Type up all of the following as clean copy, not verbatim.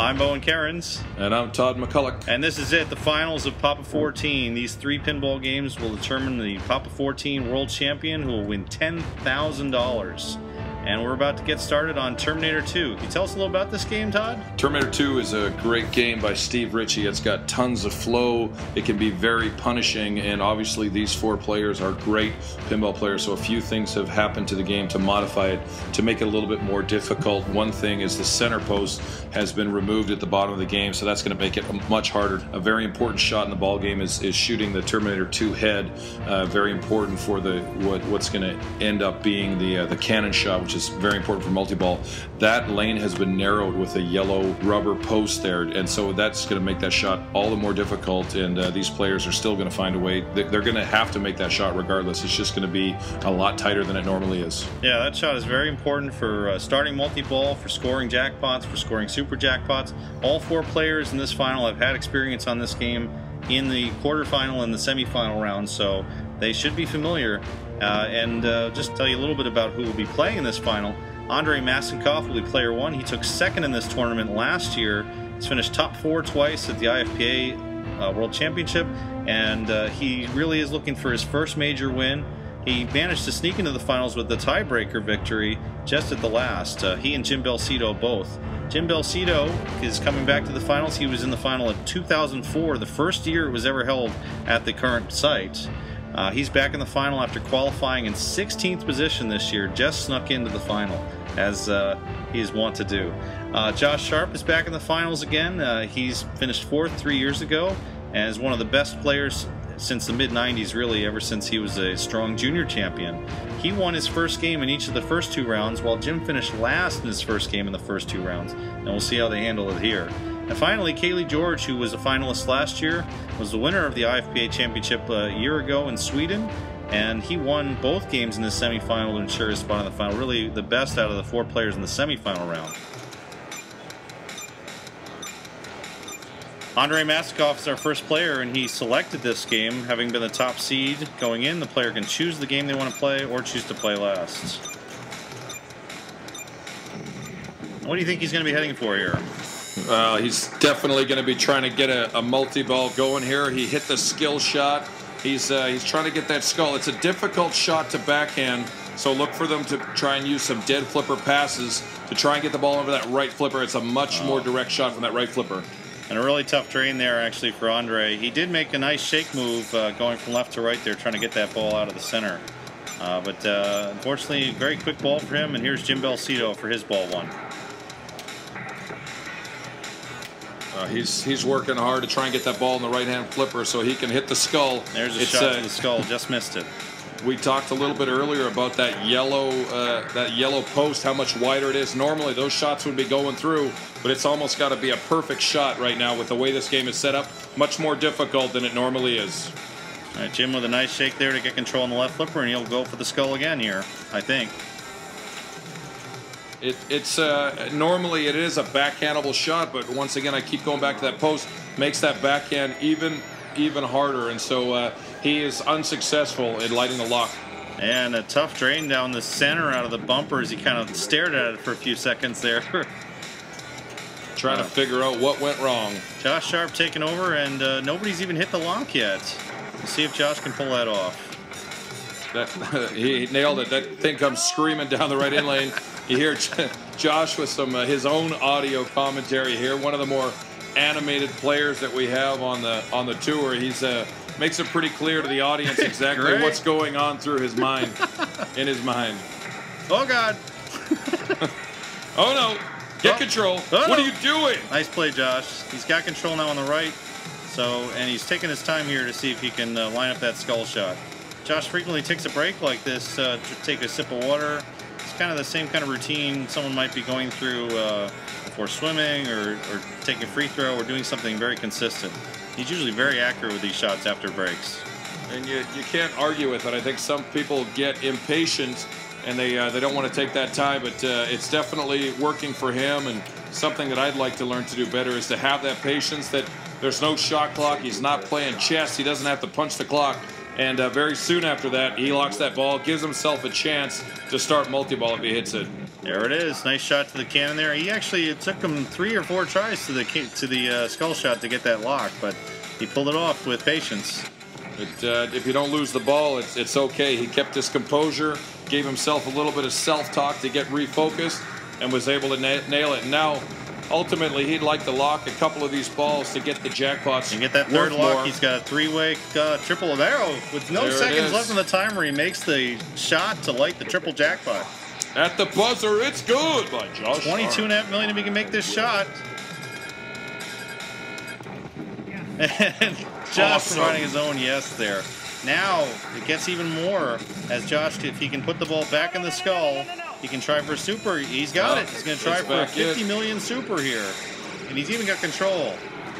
I'm Bowen Kerins. And I'm Todd MacCulloch. And this is it, the finals of Papa 14. These 3 pinball games will determine the Papa 14 World Champion, who will win $10,000. And we're about to get started on Terminator 2. Can you tell us a little about this game, Todd? Terminator 2 is a great game by Steve Ritchie. It's got tons of flow. It can be very punishing, and obviously these 4 players are great pinball players, so a few things have happened to the game to modify it, to make it a little bit more difficult. One thing is the center post has been removed at the bottom of the game, so that's going to make it much harder. A very important shot in the ball game is shooting the Terminator 2 head. Very important for what's going to end up being the cannon shot, which is very important for multi-ball. That lane has been narrowed with a yellow rubber post there, and so that's going to make that shot all the more difficult, and these players are still going to find a way. They're going to have to make that shot regardless. It's just going to be a lot tighter than it normally is. Yeah, that shot is very important for starting multi-ball, for scoring jackpots, for scoring super jackpots. All 4 players in this final have had experience on this game in the quarterfinal and the semifinal round, so they should be familiar. Just tell you a little bit about who will be playing in this final. Andrei Massenkoff will be player 1. He took 2nd in this tournament last year. He's finished top 4 twice at the IFPA World Championship, and he really is looking for his first major win. He managed to sneak into the finals with the tiebreaker victory just at the last. He and Jim Belsito both. Jim Belsito is coming back to the finals. He was in the final in 2004, the first year it was ever held at the current site. He's back in the final after qualifying in 16th position this year, just snuck into the final, as he is wont to do. Josh Sharpe is back in the finals again. He's finished 4th 3 years ago, and is one of the best players since the mid-90s, really, ever since he was a strong junior champion. He won his first game in each of the first 2 rounds, while Jim finished last in his first game in the first 2 rounds, and we'll see how they handle it here. And finally, Cayle George, who was a finalist last year, was the winner of the IFPA Championship a year ago in Sweden, and he won both games in the semifinal to ensure his spot in the final. Really the best out of the 4 players in the semifinal round. Andrei Massenkoff is our first player, and he selected this game, having been the top seed going in. The player can choose the game they want to play or choose to play last. What do you think he's going to be heading for here? He's definitely going to be trying to get a multi-ball going here. He hit the skill shot. He's trying to get that skull. It's a difficult shot to backhand, so look for them to try and use some dead flipper passes to try and get the ball over that right flipper. It's a much more direct shot from that right flipper. And a really tough drain there, actually, for Andrei. He did make a nice shake move going from left to right there, trying to get that ball out of the center. But unfortunately, very quick ball for him, and here's Jim Belsito for his ball 1. He's working hard to try and get that ball in the right-hand flipper so he can hit the skull. There's a shot to the skull, just missed it. We talked a little bit earlier about that yellow post, how much wider it is. Normally those shots would be going through, but it's almost got to be a perfect shot right now with the way this game is set up. Much more difficult than it normally is. All right, Jim with a nice shake there to get control on the left flipper, and he'll go for the skull again here, I think. Normally it is a backhandable shot, but once again I keep going back to that post, makes that backhand even harder, and so he is unsuccessful in lighting the lock. And a tough drain down the center out of the bumper as he kind of stared at it for a few seconds there. Trying to figure out what went wrong. Josh Sharpe taking over, and nobody's even hit the lock yet. We'll see if Josh can pull that off. He nailed it. That thing comes screaming down the right in lane. You hear Josh with some his own audio commentary here. One of the more animated players that we have on the tour. He's makes it pretty clear to the audience exactly what's going on through his mind, in his mind. Oh God! Oh no! Get control! Oh, what are you doing? Nice play, Josh. He's got control now on the right. And he's taking his time here to see if he can line up that skull shot. Josh frequently takes a break like this to take a sip of water. It's kind of the same kind of routine someone might be going through before swimming or taking a free throw or doing something very consistent. He's usually very accurate with these shots after breaks. And you can't argue with it. I think some people get impatient and they don't want to take that time, but it's definitely working for him, and something that I'd like to learn to do better is to have that patience, that there's no shot clock. He's not playing chess. He doesn't have to punch the clock. And very soon after that, he locks that ball, gives himself a chance to start multi-ball if he hits it. There it is. Nice shot to the cannon there. He actually, it took him 3 or 4 tries to the skull shot to get that lock, but he pulled it off with patience. If you don't lose the ball, it's okay. He kept his composure, gave himself a little bit of self-talk to get refocused, and was able to nail it. And now, ultimately, he'd like to lock a couple of these balls to get the jackpots. And get that third lock. He's got a 3-way triple of arrow with no seconds left on the timer. He makes the shot to light the triple jackpot. At the buzzer, it's good by Josh. 22.5 million if he can make this shot. And Josh providing his own yes there. Now it gets even more as Josh, if he can put the ball back in the skull, he can try for a super. He's got it. He's going to try for a 50 million super here. And he's even got control.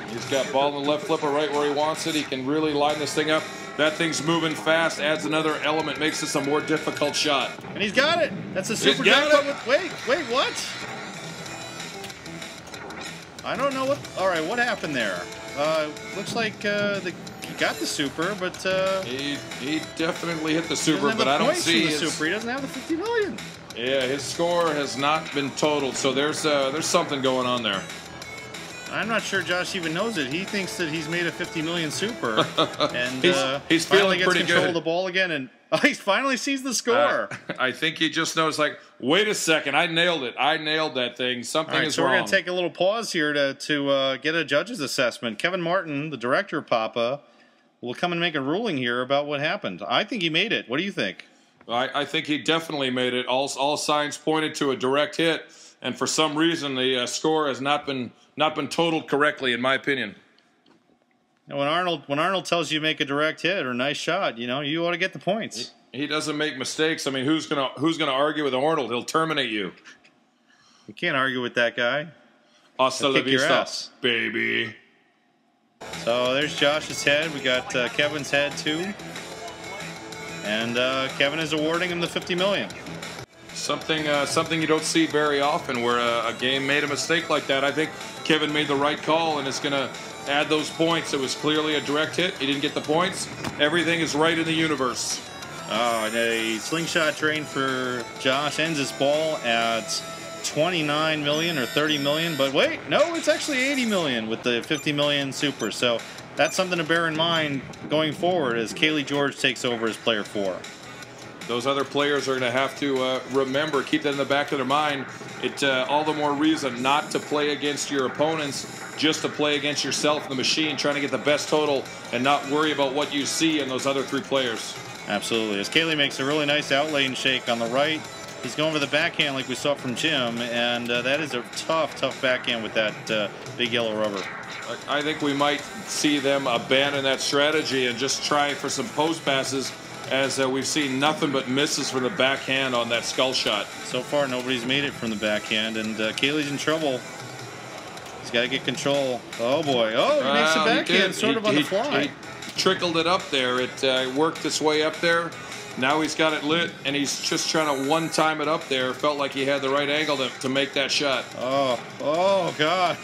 He's got ball in the left flipper right where he wants it. He can really line this thing up. That thing's moving fast, adds another element, makes this a more difficult shot. And he's got it. That's a super jackpot with, wait, what? I don't know what, all right, what happened there? Looks like he got the super, but he definitely hit the super, but I don't see his super. He doesn't have the 50 million. Yeah, his score has not been totaled, so there's something going on there. I'm not sure Josh even knows it. He thinks that he's made a 50 million super, and he's feeling pretty good. Control of the ball again, and he finally sees the score. I think he just knows, like, wait a second, I nailed it. I nailed that thing. Something is so wrong. We're going to take a little pause here to get a judge's assessment. Kevin Martin, the director of Papa, will come and make a ruling here about what happened. I think he made it. What do you think? I think he definitely made it. All signs pointed to a direct hit, and for some reason the score has not been totaled correctly, in my opinion. When Arnold tells you make a direct hit or a nice shot, you ought to get the points. He doesn't make mistakes. I mean, who's gonna argue with Arnold? He'll terminate you. You can't argue with that guy. Hasta la vista, baby. So there's Josh's head. We got Kevin's head too, and Kevin is awarding him the 50 million. Something you don't see very often, where a game made a mistake like that. I think Kevin made the right call, and it's going to add those points. It was clearly a direct hit. He didn't get the points. Everything is right in the universe. Oh, and a slingshot drain for Josh ends his ball at 29 million or 30 million. But wait, no, it's actually 80 million with the 50 million super. So that's something to bear in mind going forward as Cayle George takes over as player 4. Those other players are going to have to remember, keep that in the back of their mind. All the more reason not to play against your opponents, just to play against yourself and the machine, trying to get the best total and not worry about what you see in those other 3 players. Absolutely. As Cayle makes a really nice outlane shake on the right, he's going for the backhand like we saw from Jim, and that is a tough backhand with that big yellow rubber. I think we might see them abandon that strategy and just try for some post passes, as we've seen nothing but misses from the backhand on that skull shot. So far, nobody's made it from the backhand, and Cayle's in trouble. He's got to get control. Oh, boy. Oh, he makes the backhand sort of on the fly. He trickled it up there. It worked its way up there. Now he's got it lit, and he's just trying to one-time it up there. Felt like he had the right angle to make that shot. Oh, God.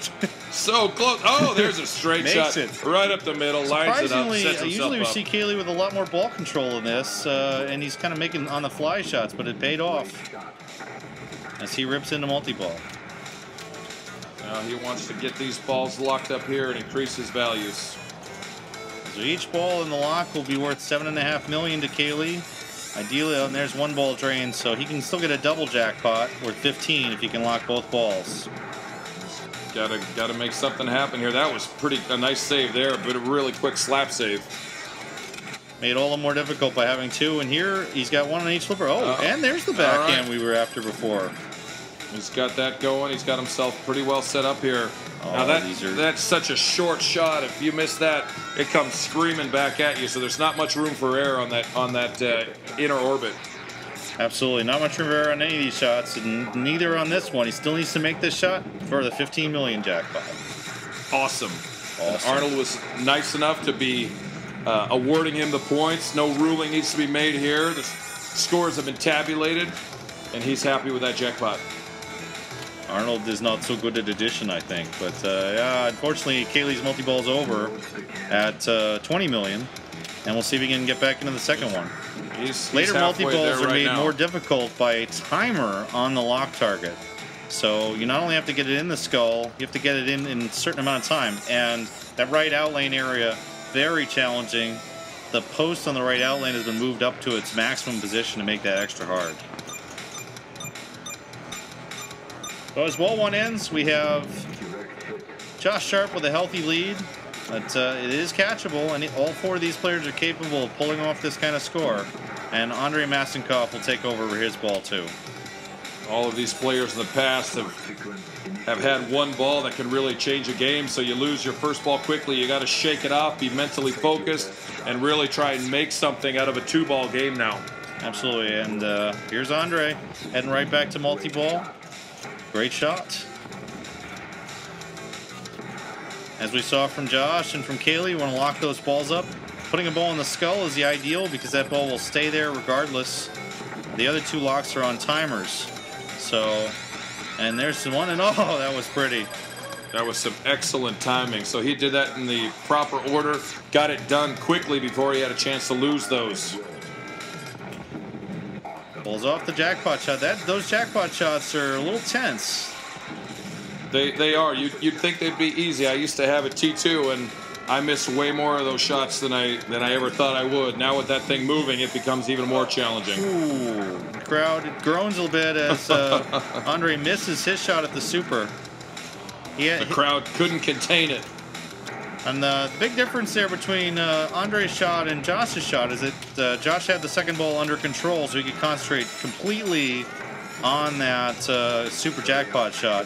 So close. Oh, there's a straight shot. Right up the middle, lines it up, sets himself usually we up. see Cayle with a lot more ball control in this, and he's kind of making on-the-fly shots, but it paid off as he rips into multi-ball. Now he wants to get these balls locked up here and increase his values. So each ball in the lock will be worth $7.5 million to Cayle. Ideally, and there's 1 ball drained, so he can still get a double jackpot worth 15 if he can lock both balls. Gotta make something happen here. That was a nice save there, but a really quick slap save. Made all the more difficult by having 2, and here he's got 1 on each flipper. And there's the backhand we were after before. He's got that going. He's got himself pretty well set up here. Now that's such a short shot. If you miss that, it comes screaming back at you. So there's not much room for error on that inner orbit. Absolutely, not much room for error on any of these shots, and neither on this one. He still needs to make this shot for the 15 million jackpot. Awesome. Arnold was nice enough to be awarding him the points. No ruling needs to be made here. The scores have been tabulated, and he's happy with that jackpot. Arnold is not so good at addition, I think. But, yeah, unfortunately, Cayle's multi-ball's over at 20 million. And we'll see if he can get back into the second one. He's Later multi-balls are made now. more difficult by a timer on the lock target. So you not only have to get it in the skull, you have to get it in a certain amount of time. And that right out lane area, very challenging. The post on the right out lane has been moved up to its maximum position to make that extra hard. So as ball one ends, we have Josh Sharpe with a healthy lead. But it is catchable, and all four of these players are capable of pulling off this kind of score. And Andrei Massenkoff will take over for his ball too. All of these players in the past have had one ball that can really change a game. So you lose your first ball quickly, you got to shake it off, be mentally focused, and really try and make something out of a two-ball game now. Absolutely, and here's Andrei heading right back to multi-ball. Great shot. As we saw from Josh and from Cayle, you want to lock those balls up. Putting a ball in the skull is the ideal because that ball will stay there regardless. The other two locks are on timers. So, and there's one, and oh, that was pretty. That was some excellent timing. So he did that in the proper order, got it done quickly before he had a chance to lose those. Pulls off the jackpot shot. Those jackpot shots are a little tense. They are. You'd think they'd be easy. I used to have a T2, and I missed way more of those shots than I ever thought I would. Now with that thing moving, it becomes even more challenging. Ooh, the crowd groans a little bit as Andrei misses his shot at the super. The crowd couldn't contain it. And the big difference there between Andrei's shot and Josh's shot is that Josh had the second ball under control, so he could concentrate completely on that super jackpot shot.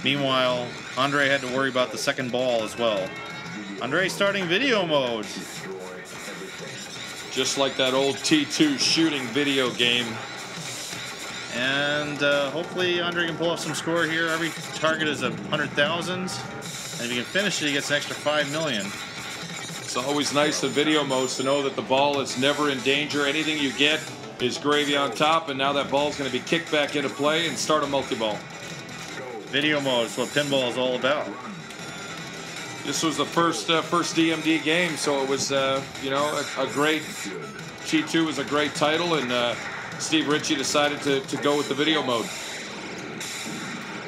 Meanwhile, Andrei had to worry about the second ball as well. Andrei starting video mode. Just like that old T2 shooting video game. And hopefully Andrei can pull off some score here. Every target is 100,000. And if he can finish it, he gets an extra 5 million. It's always nice in video modes to know that the ball is never in danger. Anything you get is gravy on top, and now that ball's going to be kicked back into play and start a multi-ball. Video mode is what pinball is all about. This was the first DMD game, so it was you know, a great. T2 was a great title, and Steve Ritchie decided to go with the video mode.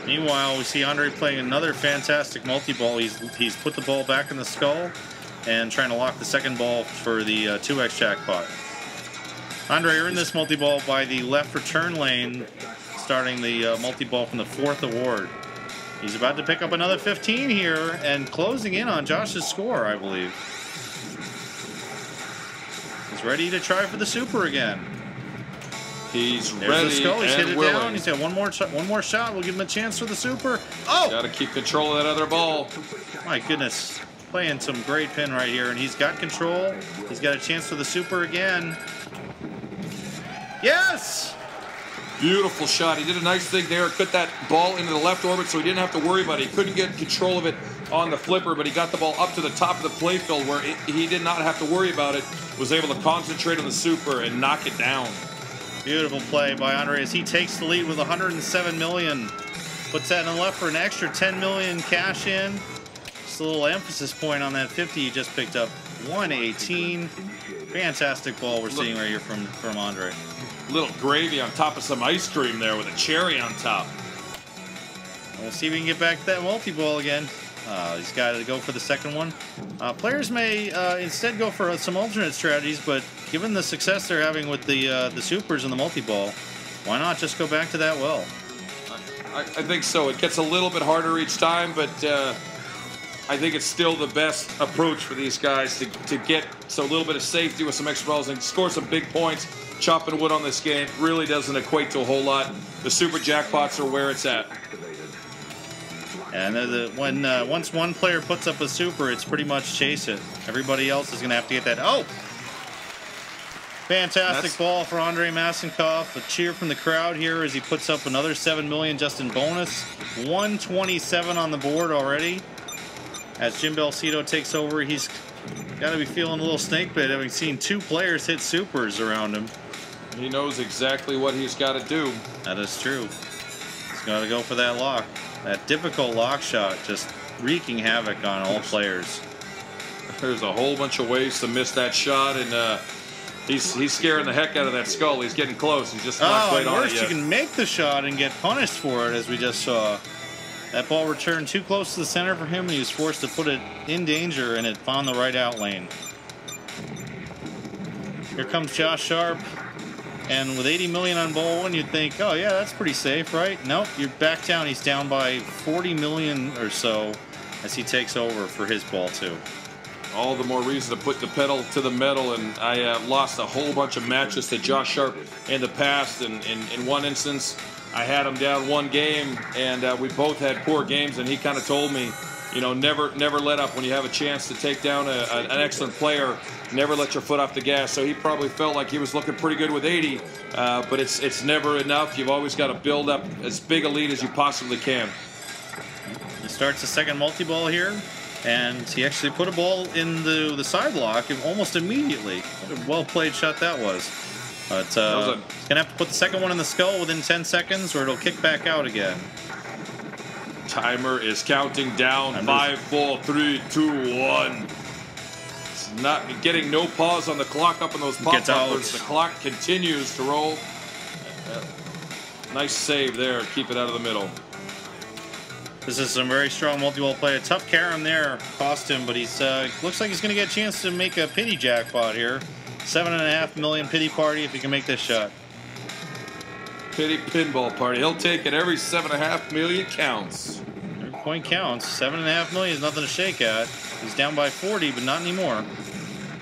Meanwhile, we see Andrei playing another fantastic multi-ball. He's put the ball back in the skull and trying to lock the second ball for the 2x jackpot. Andrei earned this multi-ball by the left return lane, starting the multi-ball from the 4th award. He's about to pick up another 15 here and closing in on Josh's score, I believe. He's ready to try for the super again. He's There's ready the skull. He's hit and it willing. down. He's got one more shot. We'll give him a chance for the super. Oh! Got to keep control of that other ball. My goodness. Playing some great pin right here, and he's got control. He's got a chance for the super again. Yes! Beautiful shot. He did a nice thing there. Put that ball into the left orbit so he didn't have to worry about it. He couldn't get control of it on the flipper, but he got the ball up to the top of the playfield where he did not have to worry about it. Was able to concentrate on the super and knock it down. Beautiful play by Andrei as he takes the lead with 107 million. Puts that in the left for an extra 10 million cash in. Just a little emphasis point on that 50 you just picked up. 118. Fantastic ball we're seeing right here from Andrei. Little gravy on top of some ice cream there with a cherry on top. We'll see if we can get back to that multi-ball again. He's got to go for the second one. Players may instead go for some alternate strategies, but given the success they're having with the supers and the multi-ball, why not just go back to that well? I think so. It gets a little bit harder each time, but I think it's still the best approach for these guys to get a little bit of safety with some extra balls and score some big points. Chopping wood on this game really doesn't equate to a whole lot. The super jackpots are where it's at. And once one player puts up a super, it's pretty much chase it. Everybody else is going to have to get that. Oh! Fantastic ball for Andrei Massenkoff. A cheer from the crowd here as he puts up another 7 million just in bonus. 127 on the board already. As Jim Belsito takes over, he's got to be feeling a little snake bit, having seen two players hit supers around him. He knows exactly what he's got to do. That is true. He's got to go for that lock. That difficult lock shot just wreaking havoc on all players. There's a whole bunch of ways to miss that shot, and He's scaring the heck out of that skull. He's getting close. He's just not quite on it worse, yet. you can make the shot and get punished for it, as we just saw. That ball returned too close to the center for him, and he was forced to put it in danger, and it found the right out lane. Here comes Josh Sharpe, and with 80 million on Bowen, you'd think, oh yeah, that's pretty safe, right? Nope, you're back down. He's down by 40 million or so as he takes over for his ball too. All the more reason to put the pedal to the metal, and I lost a whole bunch of matches to Josh Sharpe in the past, and in one instance I had him down one game, and we both had poor games, and he kind of told me, you know, never let up when you have a chance to take down an excellent player. Never let your foot off the gas. So he probably felt like he was looking pretty good with 80, but it's never enough. You've always got to build up as big a lead as you possibly can. He starts the second multi-ball here, and he actually put a ball in the side lock almost immediately. What a well-played shot that was. But he's going to have to put the second one in the skull within 10 seconds, or it'll kick back out again. Timer is counting down. 5, 4, 3, 2, 1. It's not getting no pause on the clock up in those pop bumpers. The clock continues to roll. Nice save there. Keep it out of the middle. This is some very strong multi-ball play. A tough carom there cost him, but he's looks like he's going to get a chance to make a pity jackpot here. 7.5 million pity party if he can make this shot. Pity pinball party. He'll take it. Every 7.5 million counts. Every point counts. 7.5 million is nothing to shake at. He's down by 40, but not anymore.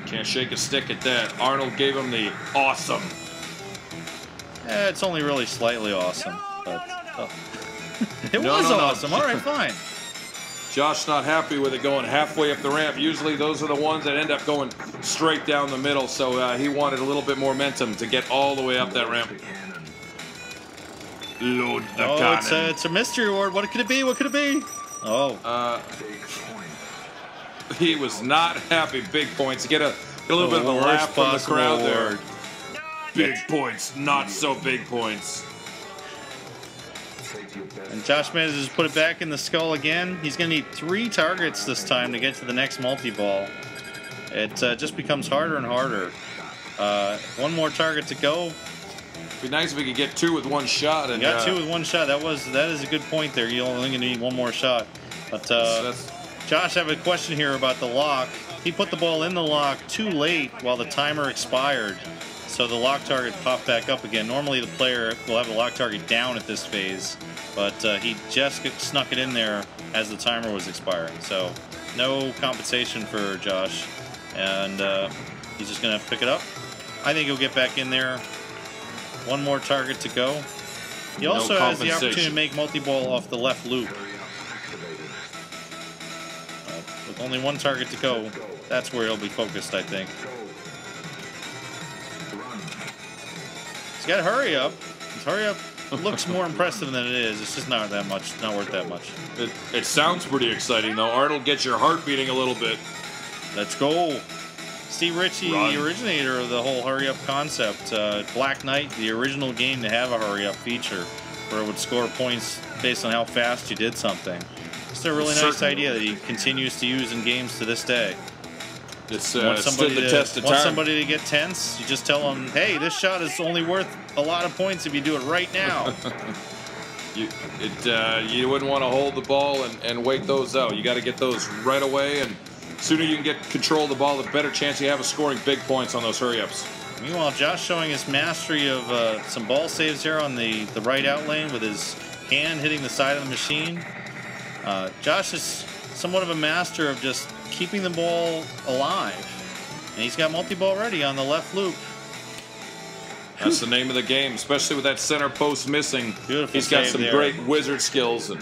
Can't shake a stick at that. Arnold gave him the awesome. It's only really slightly awesome, but it was awesome. All right, fine. Josh not happy with it going halfway up the ramp. Usually those are the ones that end up going straight down the middle, so he wanted a little bit more momentum to get all the way up that ramp. Load the cannon. It's a mystery award. What could it be? What could it be? Oh. He was not happy. Big points. Get a little bit of a laugh from the crowd there. Big points, not so big points. And Josh manages to put it back in the skull again. He's going to need 3 targets this time to get to the next multi-ball. It just becomes harder and harder. One more target to go. It'd be nice if we could get 2 with 1 shot. And, you got 2 with 1 shot. That is a good point there. You're only going to need 1 more shot. But Josh, I have a question here about the lock. He put the ball in the lock too late while the timer expired. So the lock target popped back up again. Normally the player will have the lock target down at this phase, but he just snuck it in there as the timer was expiring. So no compensation for Josh, and he's just going to pick it up. I think he'll get back in there. 1 more target to go. He also has the opportunity to make multi-ball off the left loop. With only 1 target to go, that's where he'll be focused, I think. He's got to hurry up. His hurry up looks more impressive than it is. It's just not that much, not worth that much. It sounds pretty exciting, though. Arnold gets your heart beating a little bit. Let's go. Steve Ritchie, the originator of the whole hurry-up concept. Black Knight, the original game to have a hurry-up feature, where it would score points based on how fast you did something. It's a really nice idea that he continues to use in games to this day. It's stood the test of time. Want somebody to get tense? You just tell them, hey, this shot is only worth a lot of points if you do it right now. You wouldn't want to hold the ball and wait those out. You got to get those right away, and the sooner you can get control of the ball, the better chance you have of scoring big points on those hurry-ups. Meanwhile, Josh showing his mastery of some ball saves here on the right out lane with his hand hitting the side of the machine. Josh is somewhat of a master of just keeping the ball alive. And he's got multi-ball ready on the left loop. That's the name of the game, especially with that center post missing. Beautiful. He's got some great wizard skills, and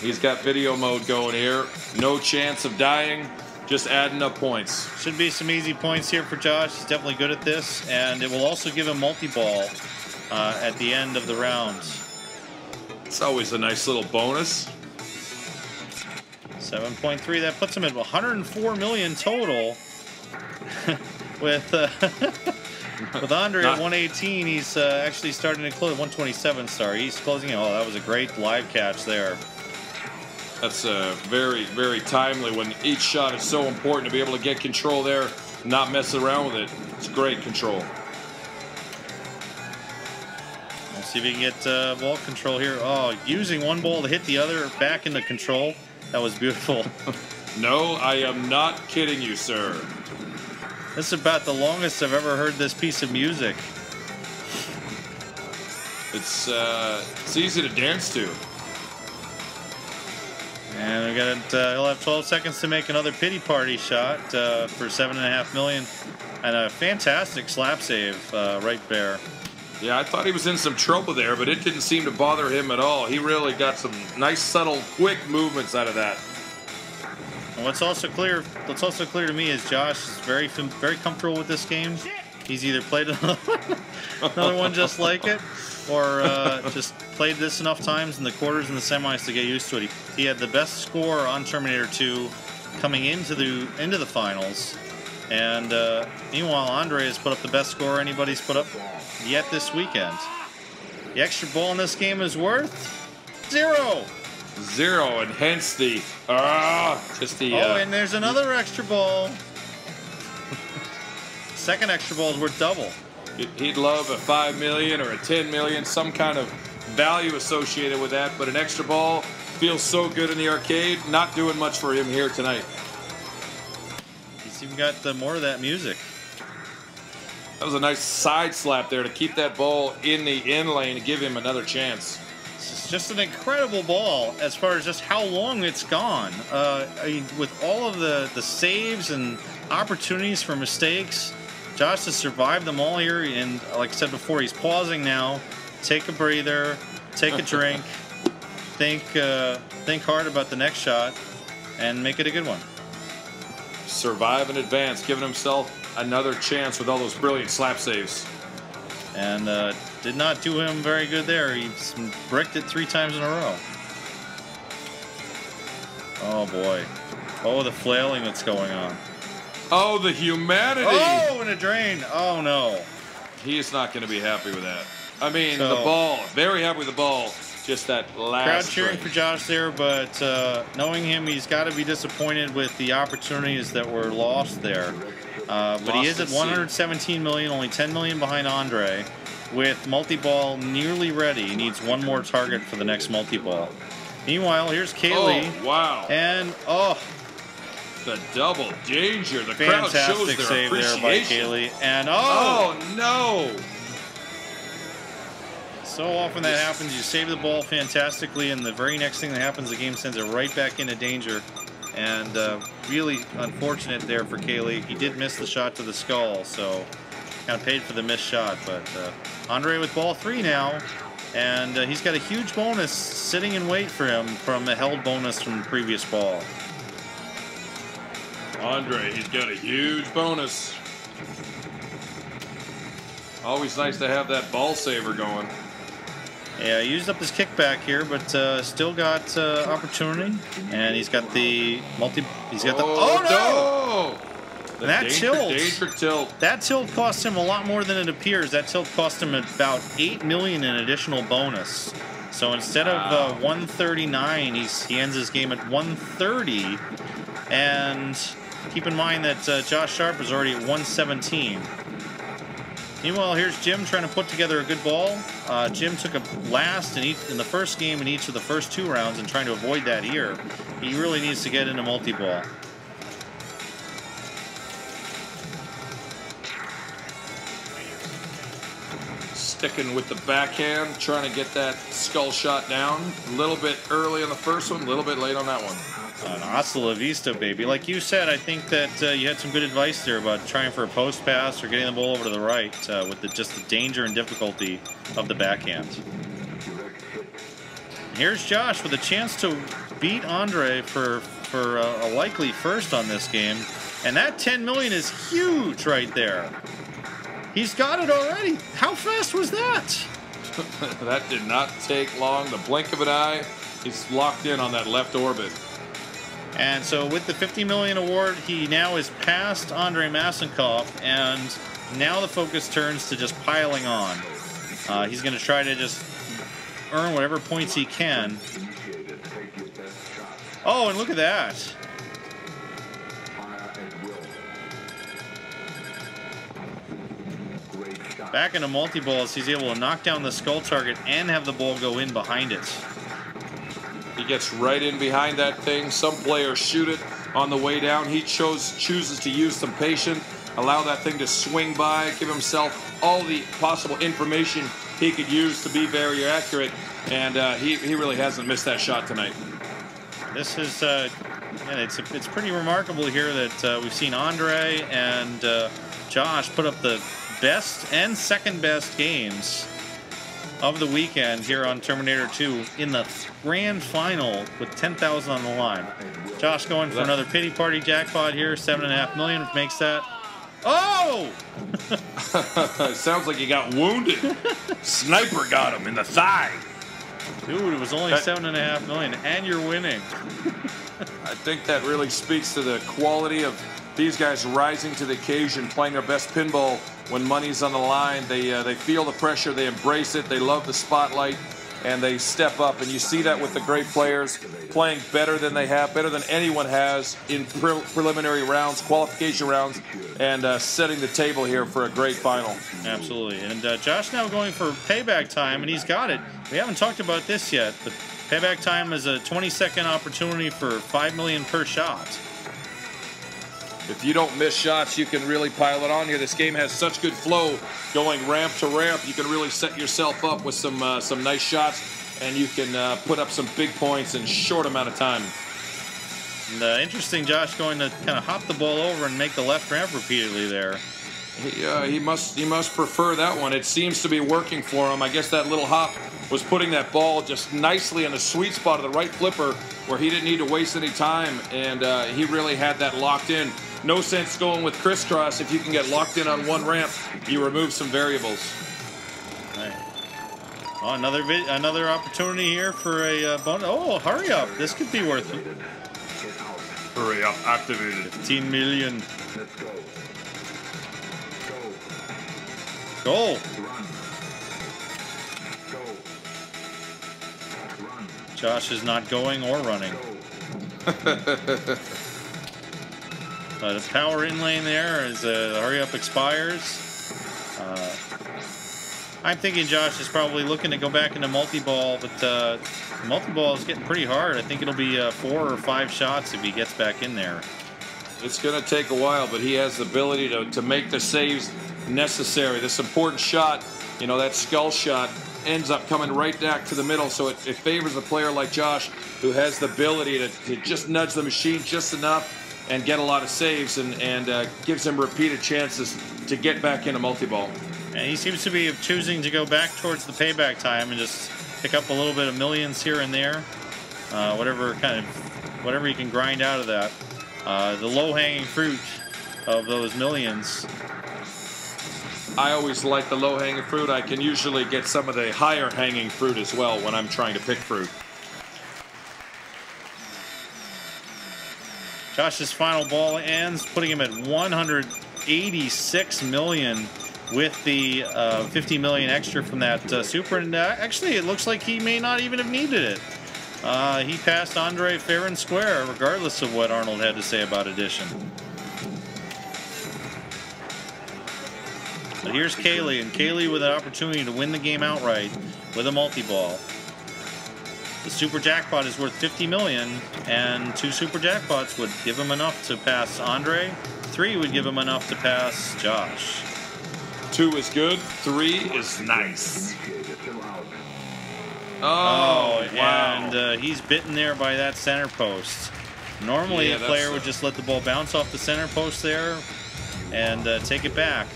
he's got video mode going here. No chance of dying, just adding up points. Should be some easy points here for Josh. He's definitely good at this, and it will also give him multi-ball at the end of the rounds. It's always a nice little bonus. 7.3, that puts him at 104 million total. With Andre at 118, he's actually starting to close 127. Sorry, he's closing in. Oh, that was a great live catch there. That's very, very timely when each shot is so important to be able to get control there not mess around with it. It's great control. Let's see if we can get ball control here. Oh, using one ball to hit the other back into control. That was beautiful. No, I am not kidding you, sir. This is about the longest I've ever heard this piece of music. It's easy to dance to. And we got he'll have 12 seconds to make another pity party shot for $7.5 million, and a fantastic slap save right there. Yeah, I thought he was in some trouble there, but it didn't seem to bother him at all. He really got some nice, subtle, quick movements out of that. And what's also clear to me is Josh is very comfortable with this game. He's either played another one just like it, or just played this enough times in the quarters and the semis to get used to it. He had the best score on Terminator 2 coming into the finals, and meanwhile Andrei has put up the best score anybody's put up yet this weekend. The extra ball in this game is worth 0. 0, and hence the and there's another extra ball. Second extra ball is worth double. He'd love a 5 million or a 10 million, some kind of value associated with that, but an extra ball feels so good in the arcade. Not doing much for him here tonight. He's even got more of that music. That was a nice side slap there to keep that ball in the in lane and give him another chance. It's just an incredible ball as far as just how long it's gone. I mean, with all of the saves and opportunities for mistakes, Josh has survived them all here, and like I said before, he's pausing now. Take a breather, take a drink, think hard about the next shot, and make it a good one. Survive in advance, giving himself another chance with all those brilliant slap saves. And did not do him very good there. He bricked it 3 times in a row. Oh boy. Oh, the flailing that's going on. Oh, the humanity! Oh, and a drain! Oh no. He's not going to be happy with that. I mean, the ball, very happy with the ball. Just that last crowd cheering drain. for Josh there, but knowing him, he's got to be disappointed with the opportunities that were lost there. But he is at 117 million, only 10 million behind Andrei. With multi-ball nearly ready, he needs one more target for the next multi-ball. Meanwhile, here's Cayle. Oh, wow. And, the double danger. The crowd shows their save there by Cayle. And, oh, no. So often that happens. You save the ball fantastically, and the very next thing that happens, the game sends it right back into danger. And really unfortunate there for Cayle. He did miss the shot to the skull, so kind of paid for the missed shot. But Andrei with ball 3 now, and he's got a huge bonus sitting in wait for him from a held bonus from the previous ball. Andrei, he's got a huge bonus. Always nice to have that ball saver going. Yeah, he used up his kickback here, but still got opportunity, and he's got the multi. He's got no! The that danger tilt. That tilt cost him a lot more than it appears. That tilt cost him about 8 million in additional bonus. So instead of 139, he ends his game at 130. And keep in mind that Josh Sharpe is already at 117. Meanwhile, here's Jim trying to put together a good ball. Jim took a last in the first game in each of the first 2 rounds and trying to avoid that here. He really needs to get into multi-ball. Sticking with the backhand, trying to get that skull shot down. A little bit early on the first one, a little bit late on that one. Hasta la vista, baby. Like you said, I think that you had some good advice there about trying for a post pass or getting the ball over to the right with just the danger and difficulty of the backhand. Here's Josh with a chance to beat Andrei for a likely first on this game. And that 10 million is huge right there. He's got it already. How fast was that? That did not take long. The blink of an eye, he's locked in on that left orbit. And so with the 50 million award, he now is past Andrei Massenkoff, and now the focus turns to just piling on. He's going to try to just earn whatever points he can. Oh, and look at that. Back into multi-balls, he's able to knock down the skull target and have the ball go in behind it. He gets right in behind that thing. Some players shoot it on the way down. He chooses to use some patience, allow that thing to swing by, give himself all the possible information he could use to be very accurate, and he really hasn't missed that shot tonight. This is, it's pretty remarkable here that we've seen Andrei and Josh put up the best and second best games of the weekend here on Terminator 2 in the grand final with 10,000 on the line. Josh going for another pity party jackpot here, $7.5 million, which makes that. Oh! Sounds like he got wounded. Sniper got him in the thigh. Dude, it was only $7.5 million, and you're winning. I think that really speaks to the quality of these guys rising to the occasion, playing their best pinball when money's on the line. They feel the pressure, they embrace it, they love the spotlight, and they step up. And you see that with the great players playing better than they have, better than anyone has in preliminary rounds, qualification rounds, and setting the table here for a great final. Absolutely. And Josh now going for payback time, and he's got it. We haven't talked about this yet, but payback time is a 20-second opportunity for $5 million per shot. If you don't miss shots, you can really pile it on here. This game has such good flow going ramp to ramp. You can really set yourself up with some nice shots, and you can put up some big points in a short amount of time. And, interesting, Josh going to kind of hop the ball over and make the left ramp repeatedly there. He must prefer that one. It seems to be working for him. I guess that little hop was putting that ball just nicely in the sweet spot of the right flipper where he didn't need to waste any time, and he really had that locked in. No sense going with crisscross. If you can get locked in on one ramp, you remove some variables. Right. Oh, another opportunity here for a bonus. Oh, hurry up. This could be worth it. Hurry up, activated. 15 million. Go. Josh is not going or running. The power in lane there as the hurry up expires. I'm thinking Josh is probably looking to go back into multi-ball, but multi-ball is getting pretty hard. I think it'll be 4 or 5 shots if he gets back in there. It's going to take a while, but he has the ability to make the saves necessary. This important shot, you know, that skull shot, ends up coming right back to the middle, so it favors a player like Josh who has the ability to just nudge the machine just enough and get a lot of saves, and gives him repeated chances to get back into multi-ball. And he seems to be choosing to go back towards the payback time and just pick up a little bit of millions here and there, whatever he can grind out of that. The low-hanging fruit of those millions. I always like the low-hanging fruit. I can usually get some of the higher-hanging fruit as well when I'm trying to pick fruit. Josh's final ball ends, putting him at 186 million with the 50 million extra from that super. And actually, it looks like he may not even have needed it. He passed Andrei fair and square, regardless of what Arnold had to say about addition. But here's Cayle, and Cayle with an opportunity to win the game outright with a multi-ball. The super jackpot is worth 50 million, and 2 super jackpots would give him enough to pass Andrei. 3 would give him enough to pass Josh. 2 is good. 3 is nice. Oh, wow. And he's bitten there by that center post. Normally, a player would just let the ball bounce off the center post there and take it back.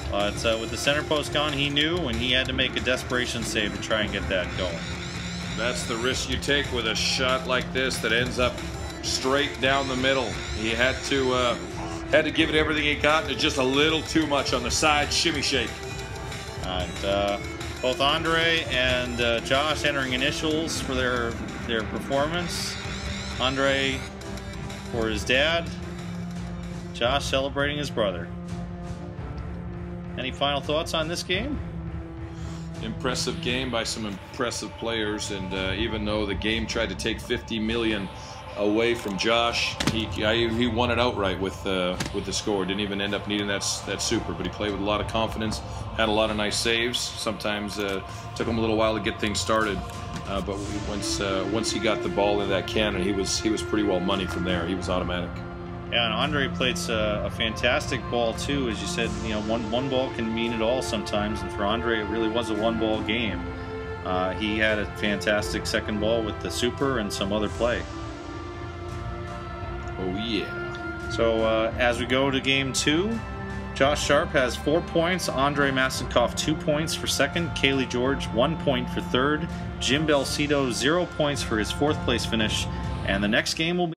But with the center post gone, he knew, and he had to make a desperation save to try and get that going. That's the risk you take with a shot like this that ends up straight down the middle. He had to give it everything he got, and just a little too much on the side shimmy shake. And both Andrei and Josh entering initials for their performance. Andrei for his dad. Josh celebrating his brother. Any final thoughts on this game? Impressive game by some impressive players, and even though the game tried to take 50 million away from Josh. He won it outright with the score. Didn't even end up needing that super, but he played with a lot of confidence, had a lot of nice saves. Sometimes took him a little while to get things started, but once he got the ball in that cannon, he was pretty well money from there. He was automatic. Yeah, and Andrei played a fantastic ball too. As you said, you know, one ball can mean it all sometimes, and for Andrei, it really was a one-ball game. He had a fantastic second ball with the super and some other play. Oh yeah. So as we go to game 2, Josh Sharpe has 4 points, Andrei Massenkoff 2 points for second, Cayle George 1 point for third, Jim Belsito 0 points for his 4th place finish, and the next game will be